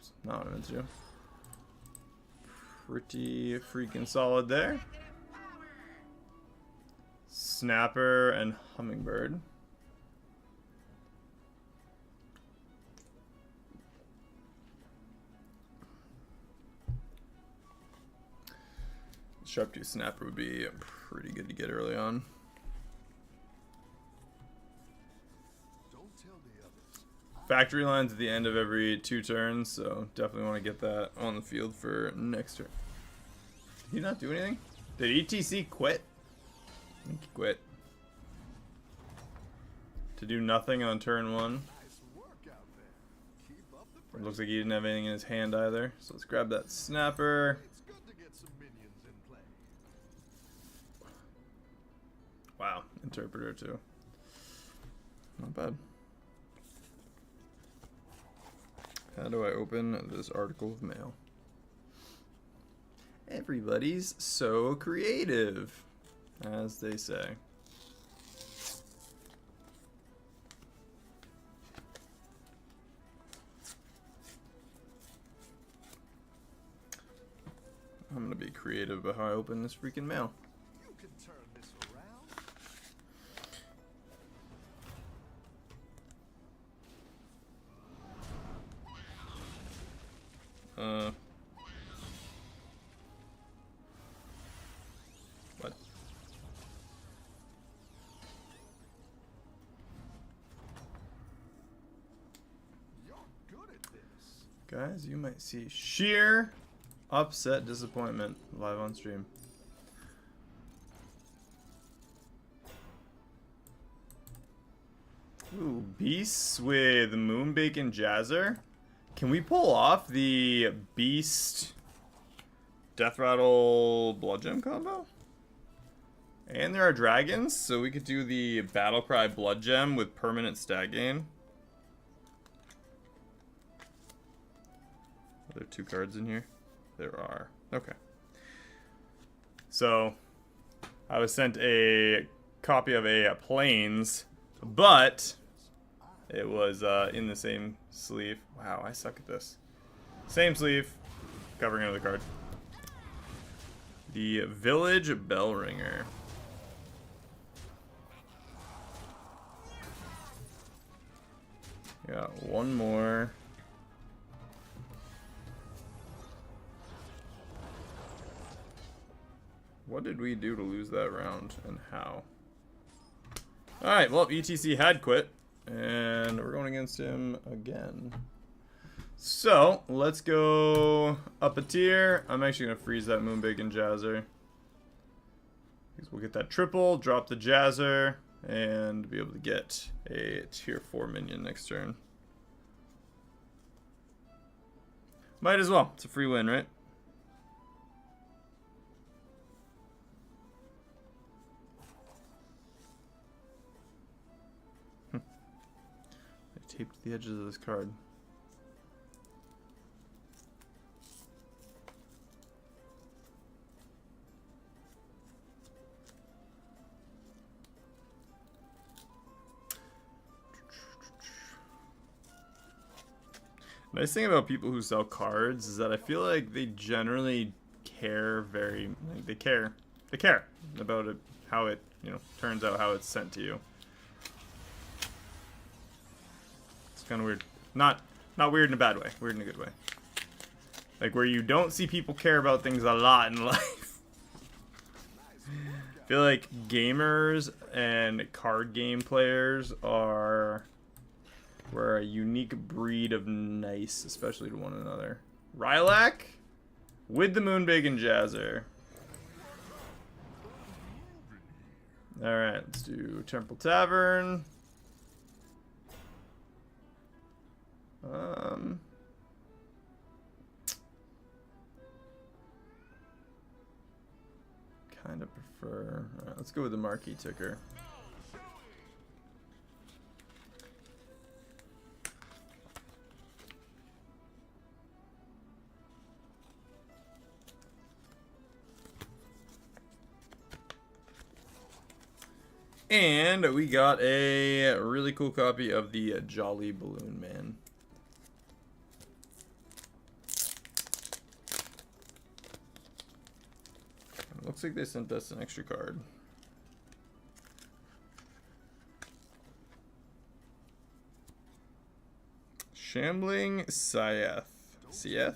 Oops, not what I meant to do. Pretty freaking solid there. Snapper and Hummingbird. Sharp Tooth Snapper would be pretty good to get early on. Factory lines at the end of every 2 turns, so definitely want to get that on the field for next turn. Did he not do anything? Did ETC quit? I think he quit. To do nothing on turn 1. It looks like he didn't have anything in his hand either. So let's grab that Snapper. Wow, Interpreter too. Not bad. How do I open this article of mail? Everybody's so creative, as they say. I'm gonna be creative about how I open this freaking mail. You can turn this around. What? You're good at this. Guys, you might see sheer upset disappointment live on stream. Ooh, Beasts with Moonbacon Jazzer. Can we pull off the Beast Death Rattle Blood Gem combo? And there are dragons, so we could do the Battlecry Blood Gem with permanent stat gain. Are there 2 cards in here? There are. Okay. So, I was sent a copy of a Plains, but it was in the same sleeve. Wow, I suck at this. Same sleeve, covering another card. The Village Bellringer. Got one more. What did we do to lose that round, and how? Alright, well, ETC had quit, and we're going against him again. So, let's go up a tier. I'm actually going to freeze that Moonbacon Jazzer. Because we'll get that triple, drop the Jazzer, and be able to get a tier 4 minion next turn. Might as well. It's a free win, right? Taped the edges of this card. Nice thing about people who sell cards is that I feel like they generally care very, like they care about it, how it, you know, turns out, how it's sent to you. Kind of weird. Not weird in a bad way. Weird in a good way. Like where you don't see people care about things a lot in life. I feel like gamers and card game players we're a unique breed of nice, especially to one another. Rylak with the Moonbacon Jazzer. Alright, let's do Temple Tavern. Kind of prefer. Alright, let's go with the Marquee Ticker. And we got a really cool copy of the Jolly Balloon Man. Looks like they sent us an extra card. Shambling Syeth. Syeth?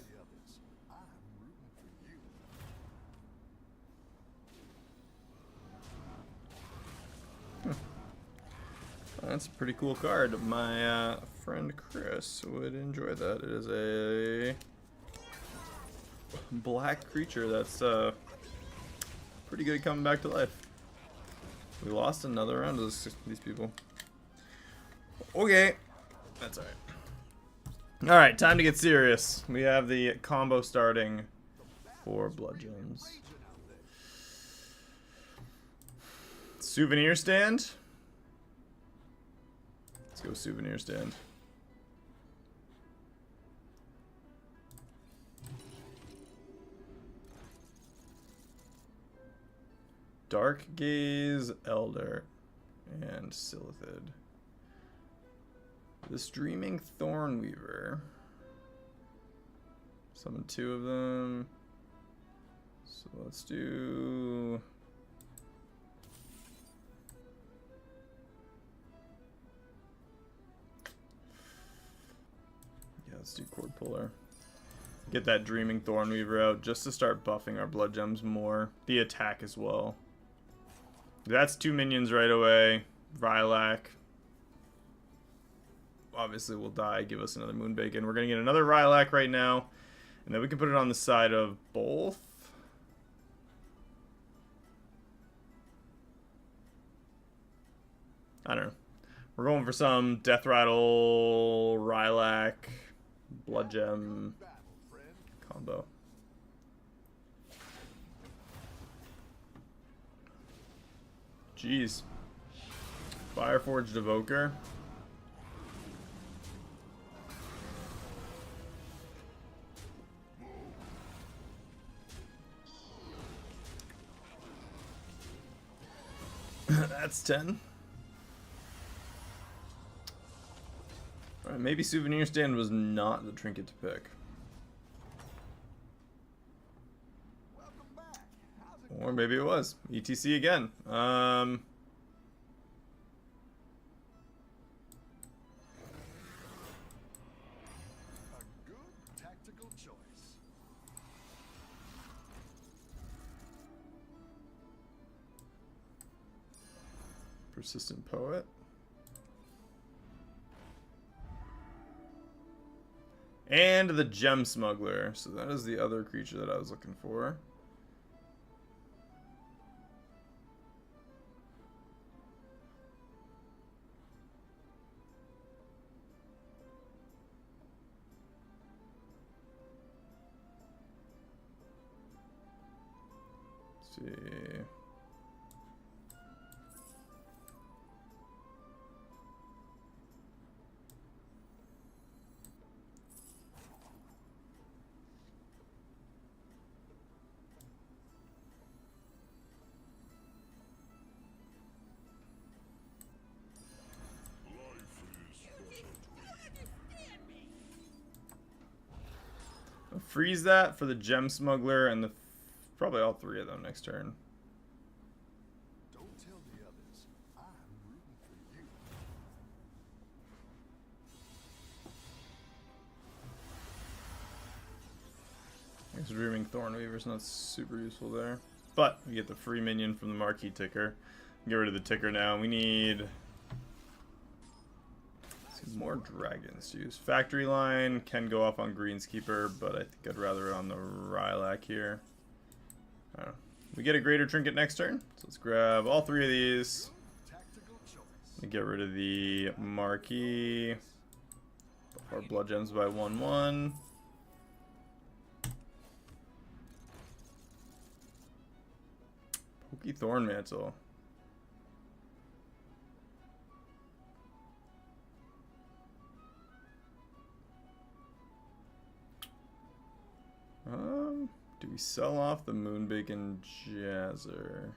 That's a pretty cool card. My friend Chris would enjoy that. It is a black creature that's pretty good at coming back to life. We lost another round of these people. Okay. That's alright. Alright, time to get serious. We have the combo starting for Blood Gems. Souvenir stand. Let's go souvenir stand. Dark Gaze, Elder, and Silithid. The Streaming Thornweaver. Summon 2 of them. So let's do... yeah, let's do Cord Puller. Get that Dreaming Thornweaver out just to start buffing our Blood Gems more. The attack as well. That's 2 minions right away. Rylak. Obviously will die. Give us another Moonbacon. We're going to get another Rylak right now. And then we can put it on the side of both. I don't know. We're going for some Death Rattle, Rylak, Blood Gem combo. Jeez. Fireforged Evoker. That's 10. Alright, maybe Souvenir Stand was not the trinket to pick. Or maybe it was. ETC again. A good tactical choice. Persistent Poet. And the Gem Smuggler. So that is the other creature that I was looking for. See. I'll freeze that for the Gem Smuggler and the probably all 3 of them next turn. Don't tell the others. I'm rooting for you. This Dreaming Thornweaver's not super useful there. But we get the free minion from the marquee ticker. Get rid of the ticker now. We need some more dragons to use. Factory line can go off on Greenskeeper, but I think I'd rather it on the Rylak here. I don't know. We get a greater trinket next turn. So let's grab all 3 of these. Tactical choice. And get rid of the marquee. Buff our Blood Gems by 1/1. Pokey Thornmantle. Do we sell off the Moonbacon Jazzer?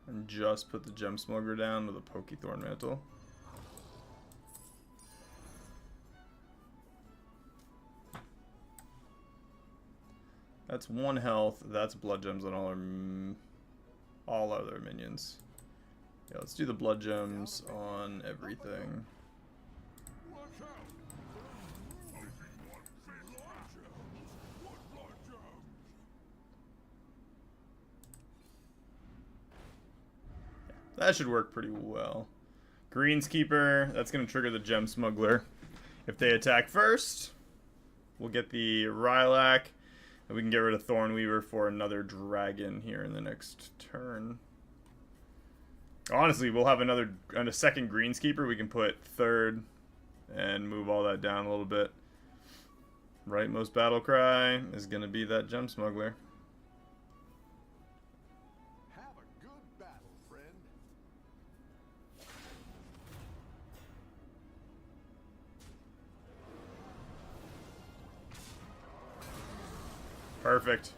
And just put the Gem Smuggler down with a Pokey Thornmantle? That's 1 health. That's blood gems on all other minions. Yeah, let's do the blood gems on everything. That should work pretty well. Greenskeeper, that's going to trigger the Gem Smuggler. If they attack first, we'll get the Rylak, and we can get rid of Thornweaver for another dragon here in the next turn. Honestly, we'll have a second Greenskeeper. We can put third and move all that down a little bit. Rightmost Battlecry is going to be that Gem Smuggler. Have a good battle, friend. Perfect.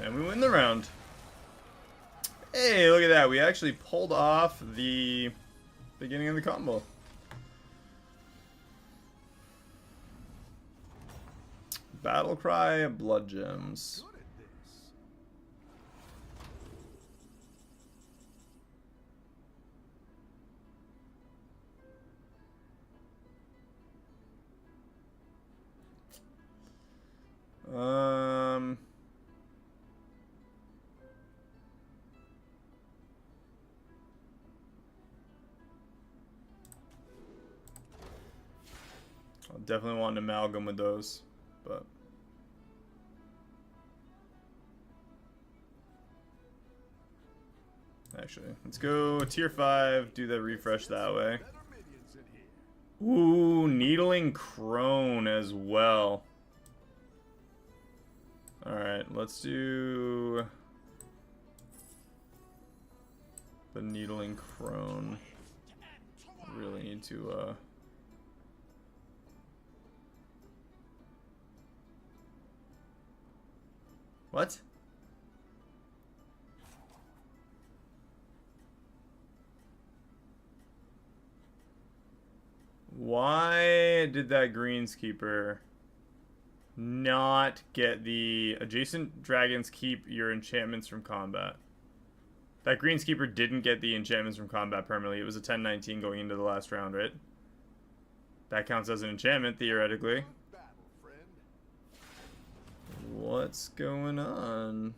And we win the round. Hey, look at that. We actually pulled off the beginning of the combo. Battlecry, blood gems. Good at this. I'll definitely want an amalgam with those, but actually, let's go tier 5, do the refresh that way. Better minions in here. Ooh, Needling Crone as well. Alright, let's do the Needling Crone. Really need to, What? Why did that Greenskeeper not get the adjacent dragons keep your enchantments from combat? That Greenskeeper didn't get the enchantments from combat permanently. It was a 10-19 going into the last round, right? That counts as an enchantment, theoretically. Good battle, friend. What's going on?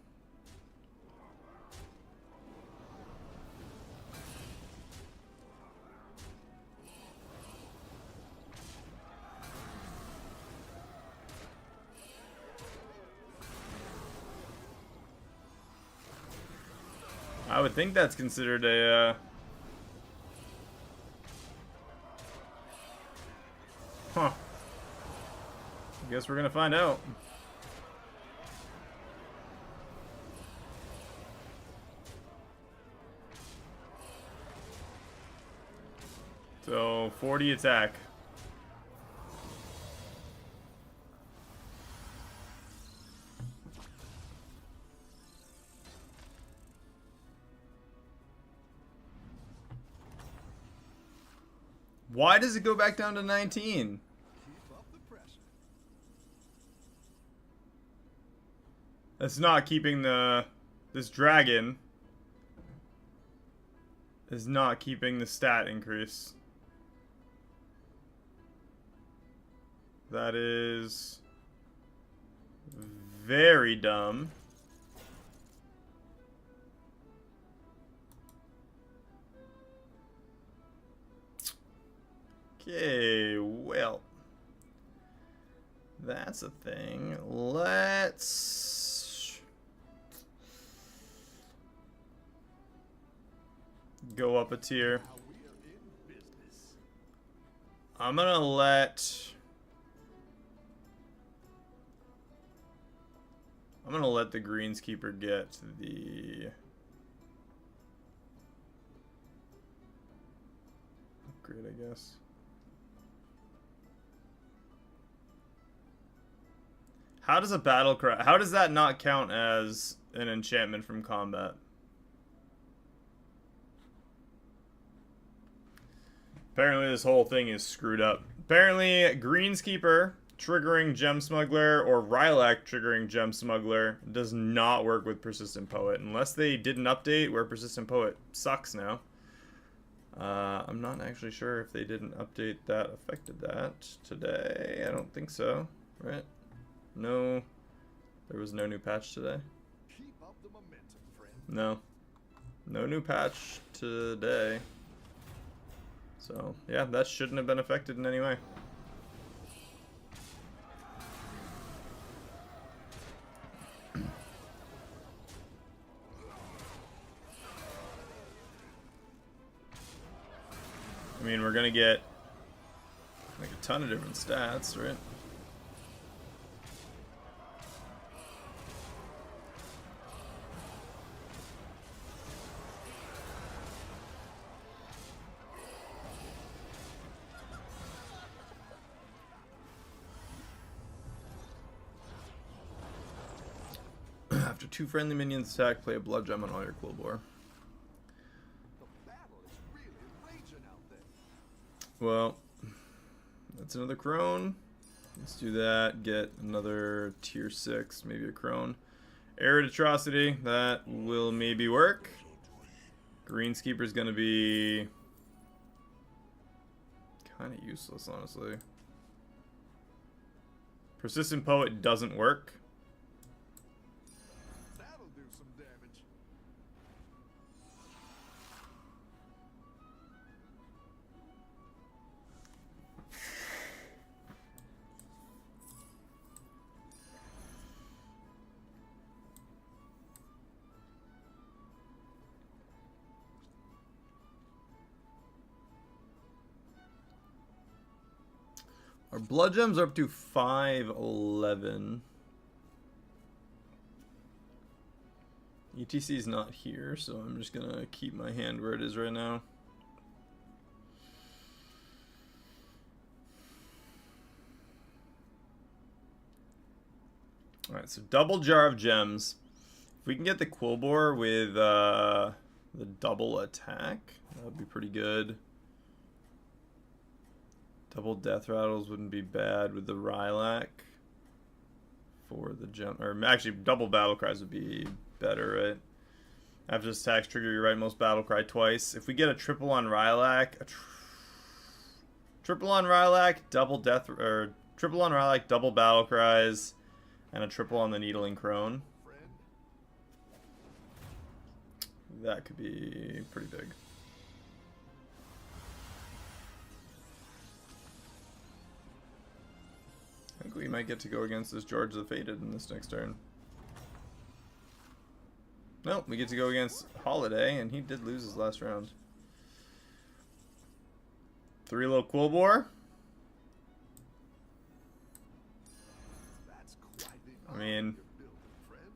I would think that's considered a, Huh. I guess we're gonna find out. So, 40 attack. Why does it go back down to 19? Keep up the pressure. That's not keeping this dragon is not keeping the stat increase. That is very dumb. Okay, well, that's a thing. Let's go up a tier. Now we are in business. I'm gonna let the Greenskeeper get the upgrade, I guess. How does a battle cry? How does that not count as an enchantment from combat? Apparently this whole thing is screwed up. Apparently Greenskeeper triggering Gem Smuggler or Rylak triggering Gem Smuggler does not work with Persistent Poet. Unless they did an update where Persistent Poet sucks now. I'm not actually sure if they did an update that affected that today. I don't think so, right? No, there was no new patch today. Keep up the momentum, friend. No. No new patch today. So, yeah, that shouldn't have been affected in any way. I mean, we're gonna get like a ton of different stats, right? After 2 friendly minions attack, play a blood gem on all your cool bore. The battle is really raging out there. Well, that's another crone. Let's do that. Get another tier 6, maybe a crone. Arid Atrocity, that will maybe work. Greenskeeper's gonna be kind of useless, honestly. Persistent Poet doesn't work. That'll do some damage. Our blood gems are up to 511. ETC is not here, so I'm just gonna keep my hand where it is right now. Alright, so double jar of gems. If we can get the Quillbore with the double attack, that would be pretty good. Double death rattles wouldn't be bad with the Rylak for the gem, or actually double battle cries would be better, right? After this attacks trigger your rightmost battle cry twice. If we get a triple on Rylak, triple on Rylak, double death, or triple on Rylak, double battle cries, and a triple on the Needling Crone, Friend. that could be pretty big. I think we might get to go against this George the Fated in this next turn. Nope, we get to go against Holiday, and he did lose his last round. 3 little Quillbore. That's quite the I mean, you're building, friend.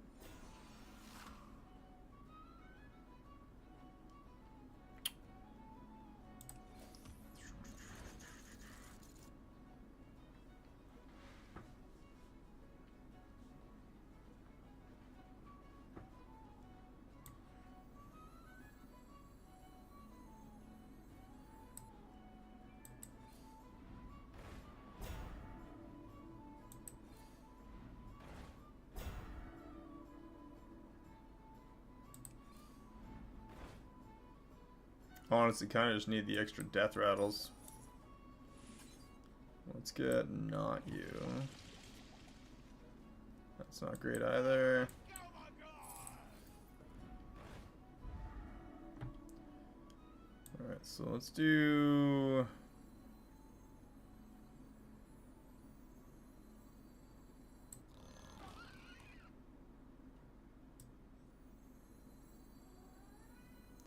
honestly, kind of just need the extra death rattles. Let's get not you. That's not great either. Alright, so let's do...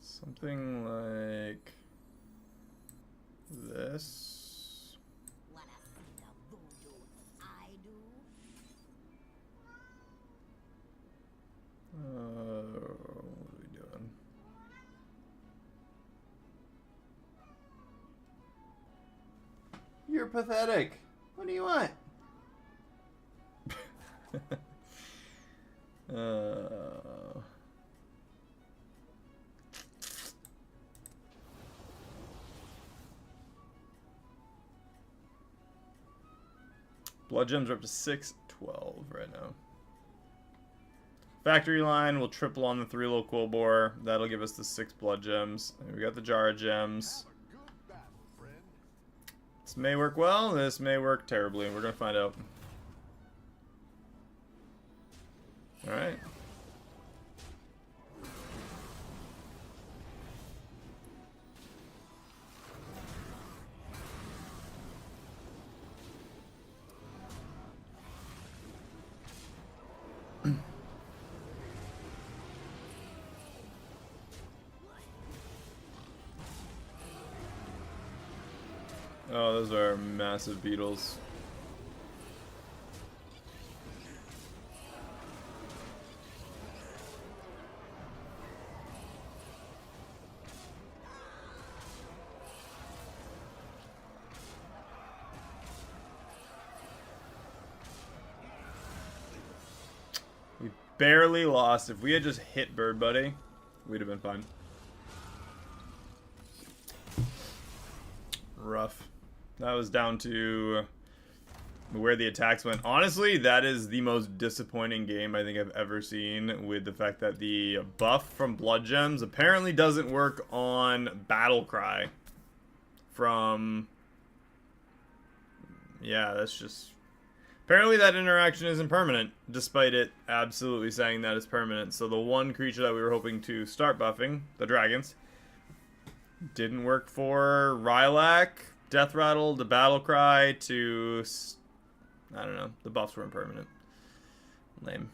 something like this. Wanna see the voodoo I do? What are we doing? You're pathetic. What do you want? Blood gems are up to 612 right now. Factory line will triple on the 3 local bore. That'll give us the 6 blood gems. And we got the jar of gems. Good battle, friend. This may work well. This may work terribly. We're gonna find out. All right. Oh, those are massive beetles. We barely lost. If we had just hit Bird Buddy, we'd have been fine. Rough. That was down to where the attacks went. Honestly, that is the most disappointing game I think I've ever seen, with the fact that the buff from Blood Gems apparently doesn't work on Battle Cry. Yeah, that's just... Apparently that interaction isn't permanent, despite it absolutely saying that it's permanent. So the one creature that we were hoping to start buffing, the dragons, didn't work for Rylak, Death Rattle, to Battle Cry, to... I don't know. The buffs weren't permanent. Lame.